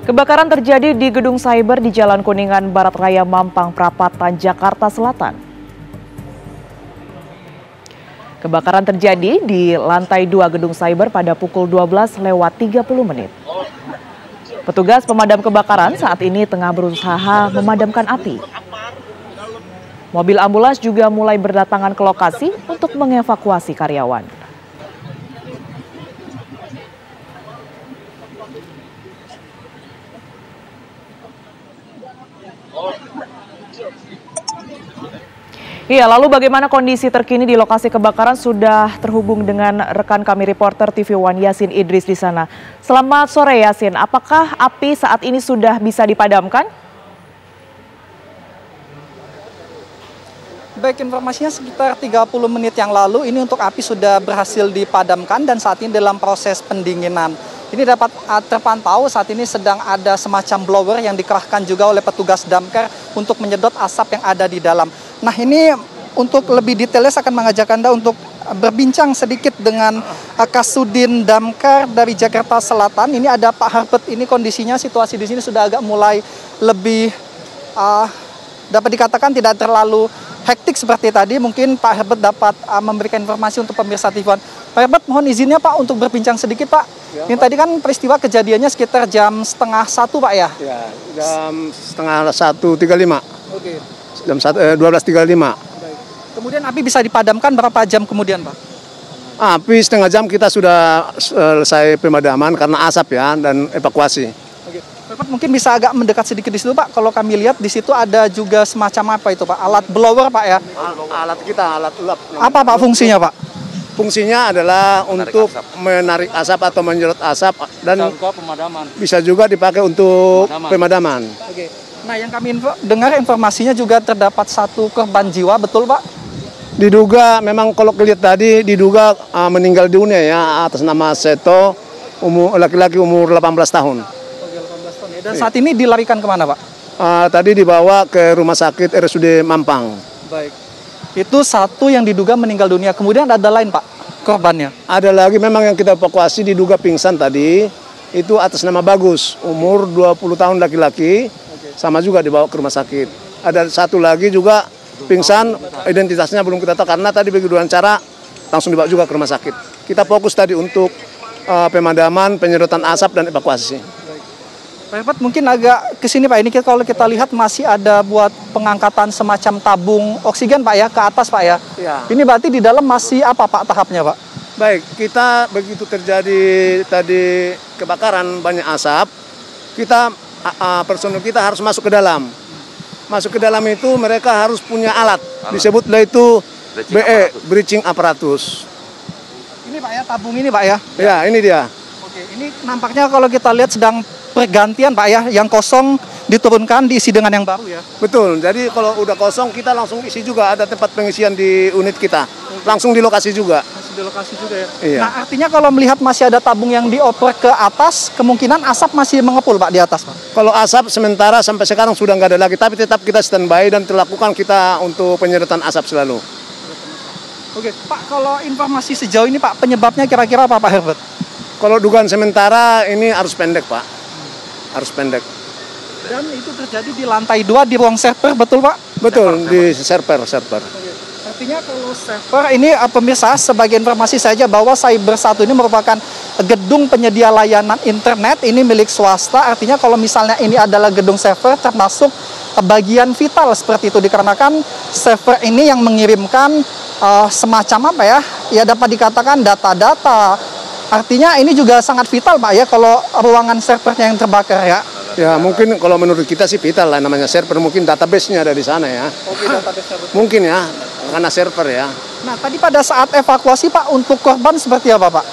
Kebakaran terjadi di gedung cyber di Jalan Kuningan Barat Raya Mampang Prapatan, Jakarta Selatan. Kebakaran terjadi di lantai 2 gedung cyber pada pukul 12:30. Petugas pemadam kebakaran saat ini tengah berusaha memadamkan api. Mobil ambulans juga mulai berdatangan ke lokasi untuk mengevakuasi karyawan. Iya, lalu bagaimana kondisi terkini di lokasi kebakaran? Sudah terhubung dengan rekan kami reporter TV One Yasin Idris di sana. Selamat sore Yasin, apakah api saat ini sudah bisa dipadamkan? Baik, informasinya sekitar 30 menit yang lalu ini untuk api sudah berhasil dipadamkan dan saat ini dalam proses pendinginan. Ini dapat terpantau saat ini sedang ada semacam blower yang dikerahkan juga oleh petugas damkar untuk menyedot asap yang ada di dalam. Nah, ini untuk lebih detailnya saya akan mengajak Anda untuk berbincang sedikit dengan Kasudin Damkar dari Jakarta Selatan. Ini ada Pak Harbet, ini kondisinya situasi di sini sudah agak mulai lebih dapat dikatakan tidak terlalu hektik seperti tadi. Mungkin Pak Herbert dapat memberikan informasi untuk pemirsa TV One. Pak Herbert, mohon izinnya Pak untuk berbincang sedikit Pak. Ya, ini Pak. Tadi kan peristiwa kejadiannya sekitar jam setengah 1 Pak ya? Ya, jam setengah 1.35. Oke. Jam 12.35. Baik. Kemudian api bisa dipadamkan berapa jam kemudian Pak? Api setengah jam kita sudah selesai pemadaman karena asap ya dan evakuasi. Oke. Pak, mungkin bisa agak mendekat sedikit di situ Pak. Kalau kami lihat di situ ada juga semacam apa itu Pak? Alat blower Pak ya? Alat kita, alat ulap. Apa Pak fungsinya Pak? Fungsinya adalah untuk menarik asap atau menyerot asap dan bisa juga dipakai untuk pemadaman. Oke. Nah, yang kami dengar informasinya juga terdapat satu korban jiwa, betul Pak? Diduga, memang kalau lihat tadi diduga meninggal dunia ya atas nama Seto, laki-laki umur 18 tahun. Dan saat ini dilarikan kemana Pak? Tadi dibawa ke rumah sakit RSUD Mampang. Baik. Itu satu yang diduga meninggal dunia. Kemudian ada lain Pak korbannya? Ada lagi memang yang kita evakuasi diduga pingsan tadi. Itu atas nama Bagus, umur 20 tahun laki-laki. Sama juga dibawa ke rumah sakit. Ada satu lagi juga pingsan, identitasnya belum kita tahu karena tadi begitu wawancara langsung dibawa juga ke rumah sakit. Kita fokus tadi untuk pemadaman, penyedotan asap dan evakuasi. Pak Herbert, mungkin agak ke sini Pak, ini kalau kita lihat masih ada buat pengangkatan semacam tabung oksigen Pak ya, ke atas Pak ya? Ya. Ini berarti di dalam masih apa Pak tahapnya Pak? Baik, kita begitu terjadi tadi kebakaran banyak asap, kita personel kita harus masuk ke dalam. Masuk ke dalam itu mereka harus punya alat, disebutlah itu BE, breaching apparatus. Ini Pak ya, tabung ini Pak ya? Ya, ini dia. Oke, ini nampaknya kalau kita lihat sedang pergantian Pak ya, yang kosong diturunkan diisi dengan yang baru ya? Betul, jadi kalau udah kosong kita langsung isi juga, ada tempat pengisian di unit kita, langsung di lokasi juga. Langsung di lokasi juga ya? Iya. Nah artinya kalau melihat masih ada tabung yang dioper ke atas, kemungkinan asap masih mengepul Pak di atas Pak? Kalau asap sementara sampai sekarang sudah nggak ada lagi, tapi tetap kita standby dan terlakukan kita untuk penyedotan asap selalu. Oke, Pak, kalau informasi sejauh ini Pak, penyebabnya kira-kira apa Pak Herbert? Kalau dugaan sementara ini arus pendek Pak, arus pendek. Dan itu terjadi di lantai 2 di ruang server, betul Pak? Betul, di server. Artinya kalau server ini pemirsa, sebagai informasi saja bahwa Cyber 1 ini merupakan gedung penyedia layanan internet, ini milik swasta. Artinya kalau misalnya ini adalah gedung server termasuk bagian vital seperti itu, dikarenakan server ini yang mengirimkan semacam apa ya? Ya dapat dikatakan data-data. Artinya ini juga sangat vital Pak ya kalau ruangan servernya yang terbakar ya. Ya mungkin kalau menurut kita sih vital lah, namanya server, mungkin database-nya ada di sana ya. Oke, database-nya betul. Mungkin ya, karena server ya. Nah tadi pada saat evakuasi Pak, untuk korban seperti apa Pak?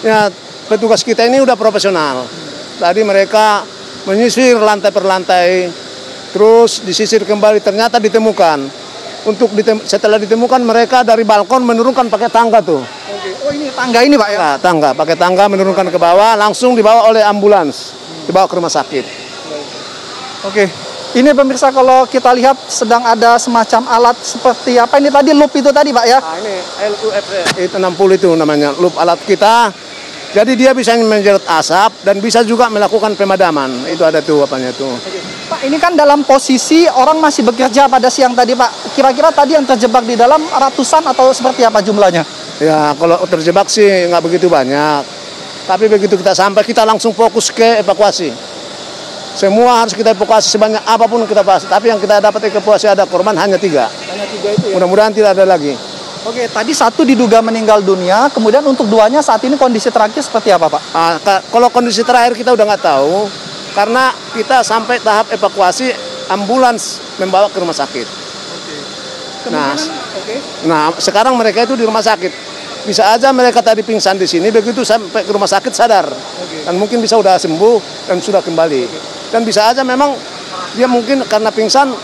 Ya petugas kita ini udah profesional. Tadi mereka menyisir lantai per lantai, terus disisir kembali, ternyata ditemukan. Setelah ditemukan mereka dari balkon menurunkan pakai tangga tuh. Oke. Oh ini tangga ini Pak ya? Nah, tangga, pakai tangga menurunkan ke bawah, langsung dibawa oleh ambulans, dibawa ke rumah sakit. Oke. Ini pemirsa kalau kita lihat sedang ada semacam alat seperti apa ini tadi, loop itu tadi Pak ya? Nah, ini LUF itu 60 itu namanya, loop alat kita Jadi dia bisa menjerat asap dan bisa juga melakukan pemadaman. Itu ada tuh apanya tuh. Pak, ini kan dalam posisi orang masih bekerja pada siang tadi, Pak. Kira-kira tadi yang terjebak di dalam ratusan atau seperti apa jumlahnya? Ya, kalau terjebak sih nggak begitu banyak. Tapi begitu kita sampai, kita langsung fokus ke evakuasi. Semua harus kita evakuasi sebanyak apapun kita bahas. Tapi yang kita dapat evakuasi ada korban hanya 3. Hanya 3 itu ya? Mudah-mudahan tidak ada lagi. Oke, tadi 1 diduga meninggal dunia, kemudian untuk 2-nya saat ini kondisi terakhir seperti apa, Pak? Kalau kondisi terakhir kita udah nggak tahu, karena kita sampai tahap evakuasi ambulans membawa ke rumah sakit. Nah, sekarang mereka itu di rumah sakit. Bisa aja mereka tadi pingsan di sini, begitu sampai ke rumah sakit sadar. Dan mungkin bisa udah sembuh dan sudah kembali. Dan bisa aja memang dia mungkin karena pingsan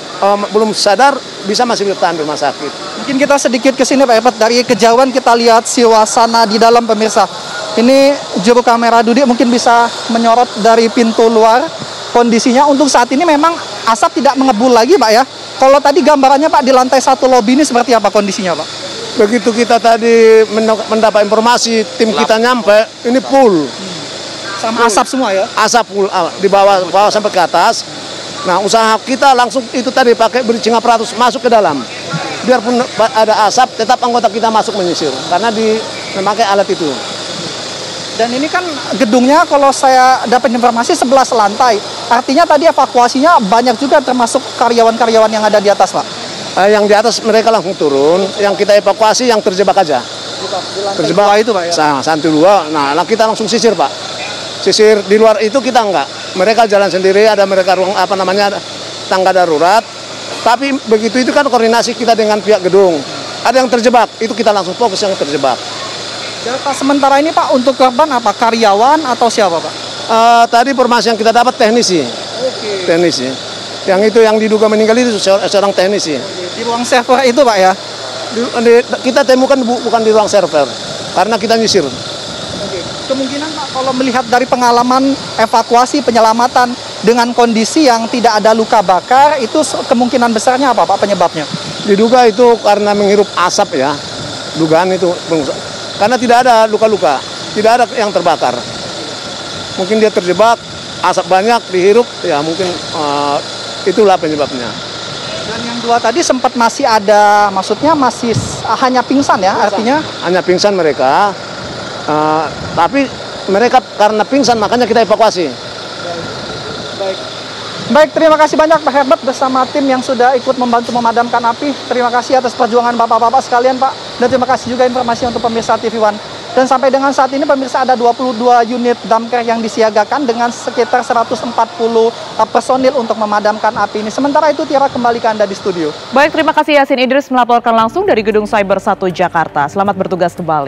belum sadar, bisa masih bertahan di rumah sakit. Mungkin kita sedikit ke sini Pak Epet, dari kejauhan kita lihat suasana di dalam pemirsa. Ini juru kamera Dudi mungkin bisa menyorot dari pintu luar kondisinya. Untuk saat ini memang asap tidak mengebul lagi Pak ya. Kalau tadi gambarannya Pak di lantai 1 lobi ini seperti apa kondisinya Pak? Begitu kita tadi mendapat informasi, tim kita nyampe, ini full. Sama asap semua ya? Asap full, di bawah sampai ke atas. Nah, usaha kita langsung itu tadi pakai bridging apparatus masuk ke dalam. Biarpun ada asap, tetap anggota kita masuk menyisir karena memakai alat itu. Dan ini kan gedungnya kalau saya dapat informasi 11 lantai. Artinya tadi evakuasinya banyak juga termasuk karyawan-karyawan yang ada di atas, Pak. Yang di atas mereka langsung turun, yang kita evakuasi yang terjebak aja. Terjebak itu, Pak ya. Santai 2. Nah, kita langsung sisir, Pak. Sisir di luar itu kita enggak. Mereka jalan sendiri, ada mereka ruang tangga darurat. Tapi begitu itu kan koordinasi kita dengan pihak gedung. Ada yang terjebak, itu kita langsung fokus yang terjebak. Data sementara ini Pak untuk korban apa? Karyawan atau siapa Pak? Tadi informasi yang kita dapat teknisi. Teknisi. Yang itu yang diduga meninggal itu seorang teknisi. Di ruang server itu Pak ya? Kita temukan bukan di ruang server, karena kita nyisir. Kemungkinan Pak kalau melihat dari pengalaman evakuasi penyelamatan dengan kondisi yang tidak ada luka bakar, itu kemungkinan besarnya apa Pak penyebabnya? Diduga itu karena menghirup asap ya, dugaan itu. Karena tidak ada luka-luka, tidak ada yang terbakar. Mungkin dia terjebak, asap banyak dihirup, ya mungkin itulah penyebabnya. Dan yang 2 tadi sempat masih ada, maksudnya masih hanya pingsan ya, artinya? Hanya pingsan mereka, tapi mereka karena pingsan makanya kita evakuasi. Baik, terima kasih banyak Pak Herbert bersama tim yang sudah ikut membantu memadamkan api. Terima kasih atas perjuangan Bapak-Bapak sekalian Pak. Dan terima kasih juga informasi untuk pemirsa TV One. Dan sampai dengan saat ini pemirsa ada 22 unit damkar yang disiagakan dengan sekitar 140 personil untuk memadamkan api ini. Sementara itu Tiara kembali ke Anda di studio. Baik, terima kasih Yasin Idris melaporkan langsung dari Gedung Cyber 1 Jakarta. Selamat bertugas kembali.